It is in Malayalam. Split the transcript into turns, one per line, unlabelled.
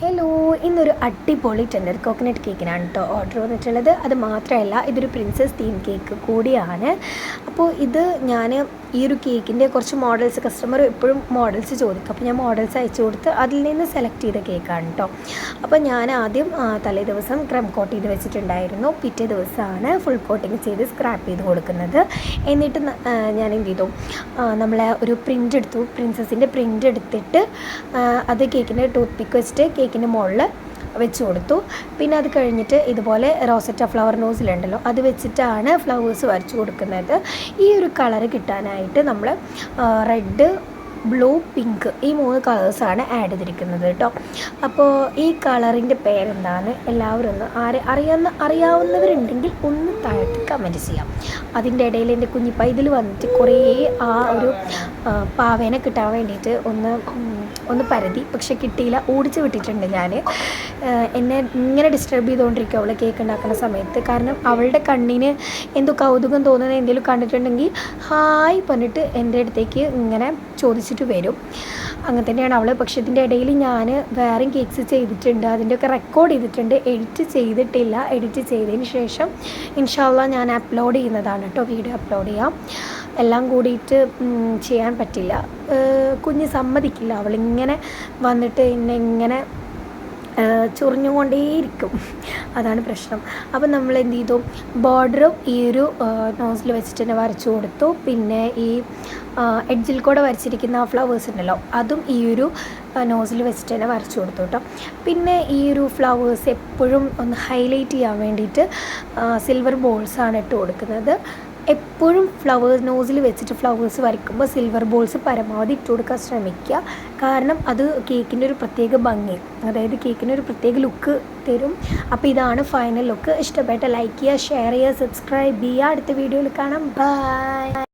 ഹലോ, ഇന്നൊരു അടിപൊളി ടെൻഡർ കോക്കനട്ട് കേക്കിനാണ് കേട്ടോ ഓർഡർ വന്നിട്ടുള്ളത്. അത് മാത്രമല്ല, ഇതൊരു പ്രിൻസസ് തീം കേക്ക് കൂടിയാണ്. അപ്പോൾ ഇത് ഞാൻ ഈ ഒരു കേക്കിൻ്റെ കുറച്ച് മോഡൽസ് കസ്റ്റമർ എപ്പോഴും മോഡൽസ് ചോദിക്കും. അപ്പോൾ ഞാൻ മോഡൽസ് അയച്ചു കൊടുത്ത് അതിൽ നിന്ന് സെലക്ട് ചെയ്ത കേക്കാണ് കേട്ടോ. അപ്പോൾ ഞാൻ ആദ്യം തലേ ദിവസം ക്രം കോട്ട് ചെയ്ത് വെച്ചിട്ടുണ്ടായിരുന്നു. പിറ്റേ ദിവസമാണ് ഫുൾ കോട്ടിങ് ചെയ്ത് സ്ക്രാപ്പ് ചെയ്ത് കൊടുക്കുന്നത്. എന്നിട്ട് ഞാൻ എന്ത് ചെയ്തു, നമ്മളെ ഒരു പ്രിൻ്റ് എടുത്തു, പ്രിൻസസിൻ്റെ പ്രിൻ്റ് എടുത്തിട്ട് അത് കേക്കിൻ്റെ ടൂത്ത് പിക്ക് വെച്ചിട്ട് കേക്കിൻ്റെ മുകളിൽ വെച്ച് കൊടുത്തു. പിന്നെ അത് കഴിഞ്ഞിട്ട് ഇതുപോലെ റോസറ്റ ഫ്ലവർ നോസിലുണ്ടല്ലോ, അത് വെച്ചിട്ടാണ് ഫ്ലവേഴ്സ് വരച്ച് കൊടുക്കുന്നത്. ഈ ഒരു കളറ് കിട്ടാനായിട്ട് നമ്മൾ റെഡ്, ബ്ലൂ, പിങ്ക് ഈ 3 കളേഴ്സാണ് ആഡ് ചെയ്തിരിക്കുന്നത് കേട്ടോ. അപ്പോൾ ഈ കളറിൻ്റെ പേരെന്താണ് എല്ലാവരും ഒന്ന് അറിയാവുന്നവരുണ്ടെങ്കിൽ ഒന്ന് താഴത്ത് കമൻറ്റ് ചെയ്യാം. അതിൻ്റെ ഇടയിൽ എൻ്റെ കുഞ്ഞിപ്പ ഇതിൽ വന്നിട്ട് കുറേ ആ ഒരു പാവേനെ കിട്ടാൻ വേണ്ടിയിട്ട് ഒന്ന് പരതി, പക്ഷെ കിട്ടിയില്ല, ഓടിച്ച് വിട്ടിട്ടുണ്ട് ഞാൻ. എന്നെ ഇങ്ങനെ ഡിസ്റ്റർബ് ചെയ്തുകൊണ്ടിരിക്കും അവൾ കേക്ക് ഉണ്ടാക്കുന്ന സമയത്ത്. കാരണം അവളുടെ കണ്ണിന് എന്തോ കൗതുകം തോന്നുന്ന എന്തെങ്കിലും കണ്ടിട്ടുണ്ടെങ്കിൽ ഹായ് പറഞ്ഞിട്ട് എൻ്റെ അടുത്തേക്ക് ഇങ്ങനെ ചോദിച്ചിട്ട് വരും. അങ്ങനെ തന്നെയാണ് അവൾ. പക്ഷേ ഇതിൻ്റെ ഇടയിൽ ഞാൻ വേറെയും കേക്ക്സ് ചെയ്തിട്ടുണ്ട്, അതിൻ്റെയൊക്കെ റെക്കോർഡ് ചെയ്തിട്ടുണ്ട്, എഡിറ്റ് ചെയ്തിട്ടില്ല. എഡിറ്റ് ചെയ്തതിന് ശേഷം ഇൻഷാ അല്ലാഹ് ഞാൻ അപ്ലോഡ് ചെയ്യുന്നതാണ് കേട്ടോ, വീഡിയോ അപ്ലോഡ് ചെയ്യാം. എല്ലാം കൂടിയിട്ട് ചെയ്യാൻ പറ്റില്ല, കുഞ്ഞ് സമ്മതിക്കില്ല. അവളിങ്ങനെ വന്നിട്ട് എന്നെ ഇങ്ങനെ ചൊറിഞ്ഞുകൊണ്ടേയിരിക്കും, അതാണ് പ്രശ്നം. അപ്പം നമ്മൾ എന്ത് ചെയ്തു, ബോർഡറും ഈ ഒരു നോസിൽ വെച്ചിട്ട് തന്നെ വരച്ചു കൊടുത്തു. പിന്നെ ഈ എഡ്ജിൽ കൂടെ വരച്ചിരിക്കുന്ന ഫ്ലവേഴ്സ് ഉണ്ടല്ലോ, അതും ഈ ഒരു നോസിൽ വെച്ചിട്ട് തന്നെ വരച്ചു കൊടുത്തു കേട്ടോ. പിന്നെ ഈ ഒരു ഫ്ലവേഴ്സ് എപ്പോഴും ഒന്ന് ഹൈലൈറ്റ് ചെയ്യാൻ വേണ്ടിയിട്ട് സിൽവർ ബോൾസാണ് ഇട്ട് കൊടുക്കുന്നത്. എപ്പോഴും ഫ്ലവേഴ്സ് നോസിൽ വെച്ചിട്ട് ഫ്ലവേഴ്സ് വരയ്ക്കുമ്പോൾ സിൽവർ ബോൾസ് പരമാവധി ഇട്ട് കൊടുക്കാൻ ശ്രമിക്കുക. കാരണം അത് കേക്കിൻ്റെ ഒരു പ്രത്യേക ഭംഗി, അതായത് കേക്കിന് ഒരു പ്രത്യേക ലുക്ക് തരും. അപ്പോൾ ഇതാണ് ഫൈനൽ ലുക്ക്. ഇഷ്ടപ്പെട്ട ലൈക്ക് ചെയ്യുക, ഷെയർ ചെയ്യുക, സബ്സ്ക്രൈബ് ചെയ്യുക. അടുത്ത വീഡിയോയിൽ കാണാം. ബൈ.